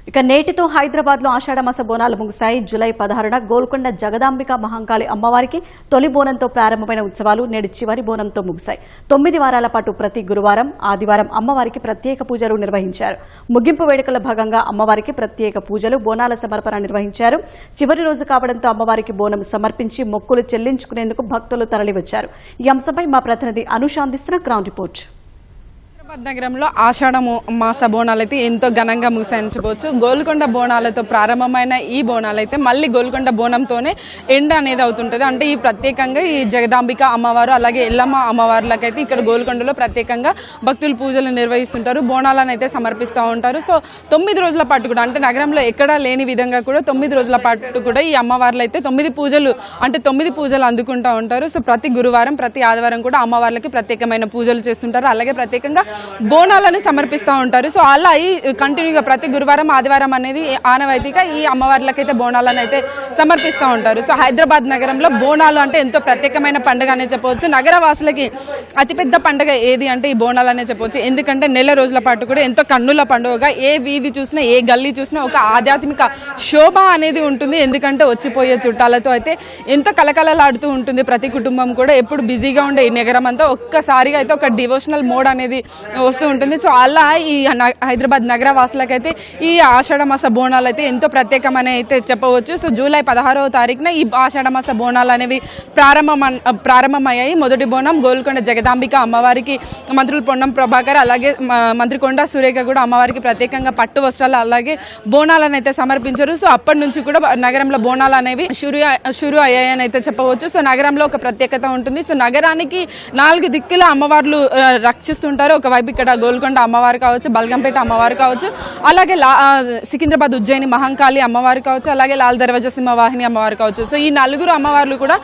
ఇక నేటితో హైదరాబాద్ లో ఆషాఢ మాస బోనాలు ముగిశాయి. జూలై 16న గోల్కొండ జగదాంబిక మహంకాళి అమ్మవారికి తొలి బోనంతో ప్రారంభమైన ఉత్సవాలు నేడు చివరి బోనంతో ముగిశాయి. 9 వారాల పాటు ప్రతి గురువారం, ఆదివారం అమ్మవారికి ప్రత్యేక పూజలు నిర్వహించారు. ముగింపు వేడుకల భాగంగా అమ్మవారికి ప్రత్యేక పూజలు, బోనాల సమర్పణ నిర్వహించారు. చివరి రోజు కావడంతో అమ్మవారికి బోనం సమర్పించి మొక్కులు చెల్లించుకునేందుకు భక్తులు తరలివచ్చారు. ఈ అంశంపై మా ప్రతినిధి అనుష అందిస్తున్న గ్రౌండ్ రిపోర్ట్. హైదరాబాద్ నగరంలో ఆషాఢ మాస బోనాలు అయితే ఎంతో ఘనంగా ముగిసాయని చెప్పవచ్చు. గోల్కొండ బోనాలతో ప్రారంభమైన ఈ బోనాలు అయితే మళ్ళీ గోల్కొండ బోనంతోనే ఎండ్ అనేది అవుతుంటుంది. అంటే ఈ ప్రత్యేకంగా ఈ జగదాంబిక అమ్మవారు అలాగే ఎల్లమ్మ అమ్మవార్లకైతే ఇక్కడ గోల్కొండలో ప్రత్యేకంగా భక్తులు పూజలు నిర్వహిస్తుంటారు, బోనాలను అయితే సమర్పిస్తూ ఉంటారు. సో 9 రోజుల పాటు కూడా అంటే నగరంలో ఎక్కడా లేని విధంగా కూడా 9 రోజుల పాటు కూడా ఈ అమ్మవార్లు అయితే 9 పూజలు అందుకుంటూ ఉంటారు. సో ప్రతి గురువారం, ప్రతి ఆదివారం కూడా అమ్మవార్లకి ప్రత్యేకమైన పూజలు చేస్తుంటారు, అలాగే ప్రత్యేకంగా బోనాలను సమర్పిస్తూ ఉంటారు. సో అలా ఈ కంటిన్యూగా ప్రతి గురువారం, ఆదివారం అనేది ఆనవాయితీగా ఈ అమ్మవార్లకైతే బోనాలను అయితే సమర్పిస్తూ ఉంటారు. సో హైదరాబాద్ నగరంలో బోనాలు అంటే ఎంతో ప్రత్యేకమైన పండుగ అనే చెప్పవచ్చు. నగరవాసులకి అతిపెద్ద పండుగ ఏది అంటే ఈ బోనాలు అనే చెప్పవచ్చు. ఎందుకంటే నెల రోజుల పాటు కూడా ఎంతో కన్నుల పండుగగా ఏ వీధి చూసినా, ఏ గల్లీ చూసినా ఒక ఆధ్యాత్మిక శోభ అనేది ఉంటుంది. ఎందుకంటే వచ్చిపోయే చుట్టాలతో అయితే ఎంతో కలకలలాడుతూ ఉంటుంది. ప్రతి కుటుంబం కూడా ఎప్పుడు బిజీగా ఉండే ఈ నగరం అంతా ఒక్కసారిగా అయితే ఒక డివోషనల్ మోడ్ అనేది వస్తూ ఉంటుంది. సో అలా ఈ హైదరాబాద్ నగర వాసులకైతే ఈ ఆషాఢ మాస బోనాలు అయితే ఎంతో ప్రత్యేకమని అయితే చెప్పవచ్చు. సో జూలై 16వ తారీఖున ఈ ఆషాఢ మాస బోనాలు అనేవి ప్రారంభమయ్యాయి. మొదటి బోనం గోల్కొండ జగదాంబిక అమ్మవారికి మంత్రులు పొన్నం ప్రభాకర్ అలాగే మంత్రి కొండా సురేఖ కూడా అమ్మవారికి ప్రత్యేకంగా పట్టు వస్త్రాలు అలాగే బోనాలను అయితే సమర్పించారు. సో అప్పటి నుంచి కూడా నగరంలో బోనాలు అనేవి షురు అయ్యాయని అయితే చెప్పవచ్చు. సో నగరంలో ఒక ప్రత్యేకత ఉంటుంది. సో నగరానికి 4 దిక్కుల అమ్మవార్లు రక్షిస్తుంటారు. ఒకవైపు ఇక్కడ గోల్కొండ అమ్మవారు కావచ్చు, బల్గంపేట అమ్మవారు కావచ్చు, అలాగే సికింద్రాబాద్ ఉజ్జయిని మహంకాళి అమ్మవారు కావచ్చు, అలాగే లాల్ దర్వాజా సింహవాహిని అమ్మవారు కావచ్చు. సో ఈ 4 అమ్మవార్లు కూడా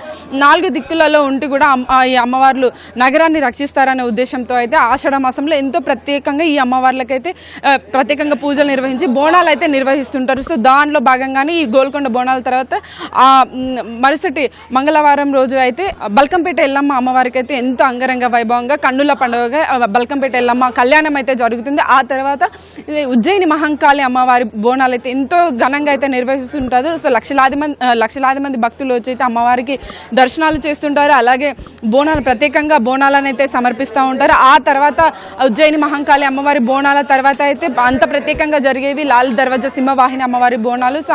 4 దిక్కులలో ఉండి కూడా ఈ అమ్మవార్లు నగరాన్ని రక్షిస్తారనే ఉద్దేశంతో అయితే ఆషాఢ మాసంలో ఎంతో ప్రత్యేకంగా ఈ అమ్మవార్లకైతే ప్రత్యేకంగా పూజలు నిర్వహించి బోనాలు అయితే నిర్వహిస్తుంటారు. సో దానిలో భాగంగానే ఈ గోల్కొండ బోనాల తర్వాత మరుసటి మంగళవారం రోజు అయితే బల్కంపేట ఎల్లమ్మ అమ్మవారికి అయితే ఎంతో అంగరంగ వైభవంగా కన్నుల పండుగగా బల్కంపేట ఎల్లమ్మ కళ్యాణం అయితే జరుగుతుంది. ఆ తర్వాత ఉజ్జయిని మహంకాళి అమ్మవారి బోనాలు అయితే ఎంతో ఘనంగా అయితే నిర్వహిస్తుంటారు. సో లక్షలాది మంది భక్తులు వచ్చి అయితే అమ్మవారికి దర్శనాలు చేస్తుంటారు. అలాగే ప్రత్యేకంగా బోనాలను అయితే సమర్పిస్తూ ఉంటారు. ఆ తర్వాత ఉజ్జయిని మహంకాళి అమ్మవారి బోనాల తర్వాత అయితే అంత ప్రత్యేకంగా జరిగేవి లాల్ దర్వాజా సింహవాహిని అమ్మవారి బోనాలు. సో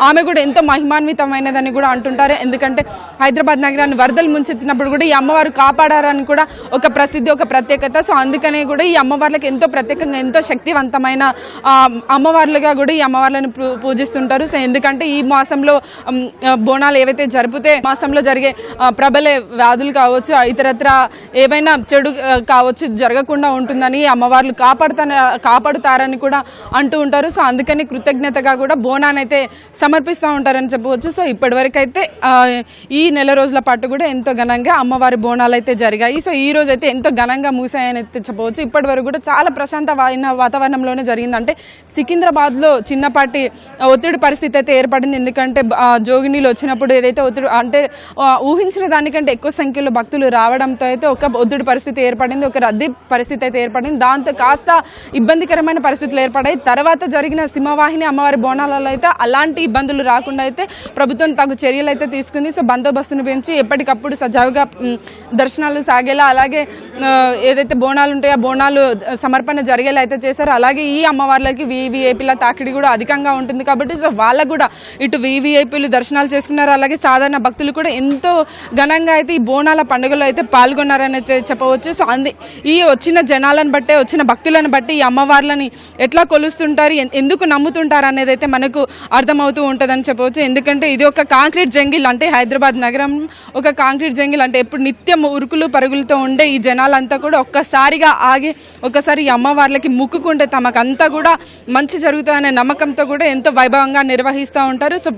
ఆమె కూడా ఎంతో మహిమాన్వితమైనదని కూడా అంటుంటారు. ఎందుకంటే హైదరాబాద్ నగరాన్ని వరదలు ముంచెత్తినప్పుడు కూడా ఈ అమ్మవారు కాపాడారని కూడా ఒక ప్రసిద్ధి, ఒక ప్రత్యేకత. సో అందుకనే కూడా ఈ అమ్మవార్లకు ఎంతో ప్రత్యేకంగా, ఎంతో శక్తివంతమైన అమ్మవార్లుగా కూడా ఈ అమ్మవార్లను పూజిస్తుంటారు. సో ఎందుకంటే ఈ మాసంలో బోనాలు ఏవైతే జరిపితే మాసంలో జరిగే ప్రబల వ్యాధులు కావచ్చు, ఇతరత్ర ఏవైనా చెడు కావచ్చు జరగకుండా ఉంటుందని అమ్మవార్లు కాపాడుతారని కూడా అంటూ ఉంటారు. సో అందుకని కృతజ్ఞతగా కూడా బోనాన్ని అయితే సమర్పిస్తూ ఉంటారని చెప్పవచ్చు. సో ఇప్పటివరకు అయితే ఈ నెల రోజుల పాటు కూడా ఎంతో ఘనంగా అమ్మవారి బోనాలు అయితే జరిగాయి. సో ఈ రోజు అయితే ఎంతో ఘనంగా ముగిసాయని అయితే చెప్పవచ్చు. ఇప్పటి వరకు కూడా చాలా ప్రశాంతమైన వాతావరణంలోనే జరిగింది. అంటే సికింద్రాబాద్లో చిన్నపాటి ఒత్తిడి పరిస్థితి అయితే ఏర్పడింది. ఎందుకంటే జోగినీలు వచ్చినప్పుడు ఏదైతే ఒత్తిడి అంటే ఊహించిన దానికంటే ఎక్కువ సంఖ్యలో భక్తులు రావడంతో అయితే ఒక ఒత్తిడి పరిస్థితి ఏర్పడింది, ఒక రద్దీ పరిస్థితి అయితే ఏర్పడింది. దాంతో కాస్త ఇబ్బందికరమైన పరిస్థితులు ఏర్పడాయి. తర్వాత జరిగిన సింహవాహిని అమ్మవారి బోనాలలో అయితే అలాంటి ఇబ్బందులు రాకుండా అయితే ప్రభుత్వం తగు చర్యలు అయితే తీసుకుంది. సో బందోబస్తును పెంచి ఎప్పటికప్పుడు సజావుగా దర్శనాలు సాగేలా, అలాగే ఏదైతే బోనాలు ఉంటాయో ఆ బోనాలు సమర్పణ జరిగేలా అయితే చేశారు. అలాగే ఈ అమ్మవార్లకి వీవీఐపీల తాకిడి కూడా అధికంగా ఉంటుంది కాబట్టి సో వాళ్ళకు కూడా ఇటు వీవీఐపీలు దర్శనాలు చేసుకున్నారు, అలాగే సాధారణ భక్తులు కూడా ఎంతో ఘనంగా అయితే ఈ బోనాల పండుగలో అయితే పాల్గొన్నారని అయితే చెప్పవచ్చు. సో ఈ వచ్చిన జనాలను బట్టే, వచ్చిన భక్తులను బట్టి ఈ అమ్మవార్లని ఎట్లా కొలుస్తుంటారు, ఎందుకు నమ్ముతుంటారు అనేది అయితే మనకు అర్థమవుతూ ఉంటుందని చెప్పవచ్చు. ఎందుకంటే ఇది ఒక కాంక్రీట్ జంగిల్, అంటే హైదరాబాద్ నగరం ఒక కాంక్రీట్ జంగిల్. అంటే ఎప్పుడు నిత్యం ఉరుకులు పరుగులతో ఉండే ఈ జనాలంతా కూడా ఒక్కసారిగా ఆగి ఒకసారి ఈ అమ్మవార్లకి ముక్కుకుంటే తమకంతా కూడా మంచి జరుగుతుందనే నమ్మకంతో కూడా ఎంతో వైభవంగా నిర్వహిస్తూ ఉంటారు. సో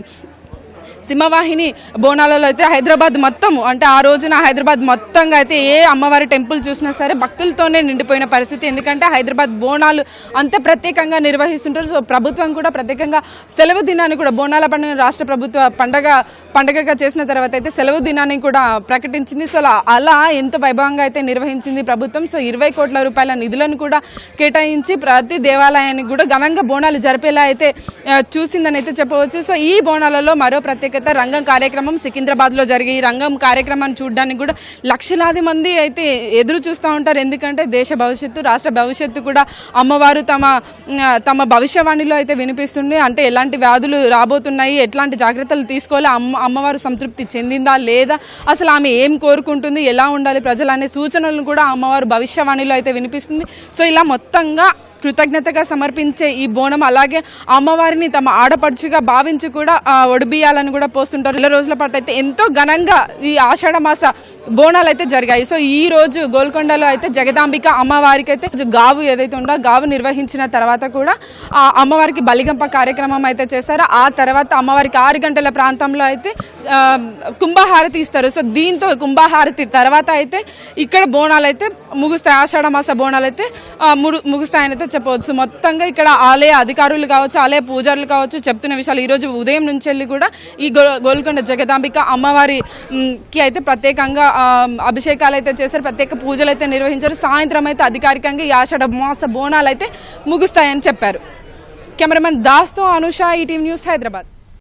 సింహవాహిని బోనాలలో అయితే హైదరాబాద్ మొత్తం అంటే ఆ రోజున హైదరాబాద్ మొత్తంగా అయితే ఏ అమ్మవారి టెంపుల్ చూసినా సరే భక్తులతోనే నిండిపోయిన పరిస్థితి. ఎందుకంటే హైదరాబాద్ బోనాలు అంత ప్రత్యేకంగా నిర్వహిస్తుంటారు. సో ప్రభుత్వం కూడా ప్రత్యేకంగా సెలవు దినాన్ని కూడా బోనాల పండుగ రాష్ట్ర ప్రభుత్వ పండగగా చేసిన తర్వాత అయితే సెలవు దినాన్ని కూడా ప్రకటించింది. సో అలా ఎంతో వైభవంగా అయితే నిర్వహించింది ప్రభుత్వం. సో 20 కోట్ల రూపాయల నిధులను కూడా కేటాయించి ప్రతి దేవాలయానికి కూడా ఘనంగా బోనాలు జరిపేలా అయితే చూసిందని అయితే చెప్పవచ్చు. సో ఈ బోనాలలో మరో ప్రత్యేక రంగం కార్యక్రమం సికింద్రాబాద్లో జరిగే ఈ రంగం కార్యక్రమాన్ని చూడడానికి కూడా లక్షలాది మంది అయితే ఎదురు చూస్తూ ఉంటారు. ఎందుకంటే దేశ భవిష్యత్తు రాష్ట్ర భవిష్యత్తు కూడా అమ్మవారు తమ భవిష్యవాణిలో అయితే వినిపిస్తుంది. అంటే ఎలాంటి వ్యాధులు రాబోతున్నాయి, ఎట్లాంటి జాగ్రత్తలు తీసుకోవాలి, అమ్మవారు సంతృప్తి చెందిందా లేదా, అసలు ఆమె ఏం కోరుకుంటుంది, ఎలా ఉండాలి ప్రజలు అనే సూచనలను కూడా అమ్మవారు భవిష్యవాణిలో అయితే వినిపిస్తుంది. సో ఇలా మొత్తంగా కృతజ్ఞతగా సమర్పించే ఈ బోనం అలాగే అమ్మవారిని తమ ఆడపడుచుగా భావించి కూడా ఒడిబియ్యాలను కూడా పోస్తుంటారు. 2 రోజుల పాటు అయితే ఎంతో ఘనంగా ఈ ఆషాఢ మాస బోనాలు అయితే జరిగాయి. సో ఈ రోజు గోల్కొండలో అయితే జగదాంబిక అమ్మవారికి అయితే గావు ఏదైతే ఉందో గావు నిర్వహించిన తర్వాత కూడా ఆ అమ్మవారికి బలిగంప కార్యక్రమం అయితే చేస్తారు. ఆ తర్వాత అమ్మవారికి 6 గంటల ప్రాంతంలో అయితే కుంభహారతి ఇస్తారు. సో దీంతో కుంభహారతి తర్వాత అయితే ఇక్కడ బోనాలు అయితే ముగుస్తాయి. ఆషాఢ మాస బోనాలు అయితే ముగుస్తాయని అయితే చెప్పవచ్చు. మొత్తంగా ఇక్కడ ఆలయ అధికారులు కావచ్చు, ఆలయ పూజారులు కావచ్చు చెప్తున్న విషయాలు ఈ రోజు ఉదయం నుంచి వెళ్ళి కూడా ఈ గోల్కొండ జగదాంబిక అమ్మవారికి అయితే ప్రత్యేకంగా అభిషేకాలు అయితే చేశారు, ప్రత్యేక పూజలు అయితే నిర్వహించారు. సాయంత్రం అయితే అధికారికంగా ఈ ఆషాఢ మాస బోనాలు అయితే ముగుస్తాయని చెప్పారు. కెమెరామెన్ దాస్తో అనుష, ఈటీవీ న్యూస్, హైదరాబాద్.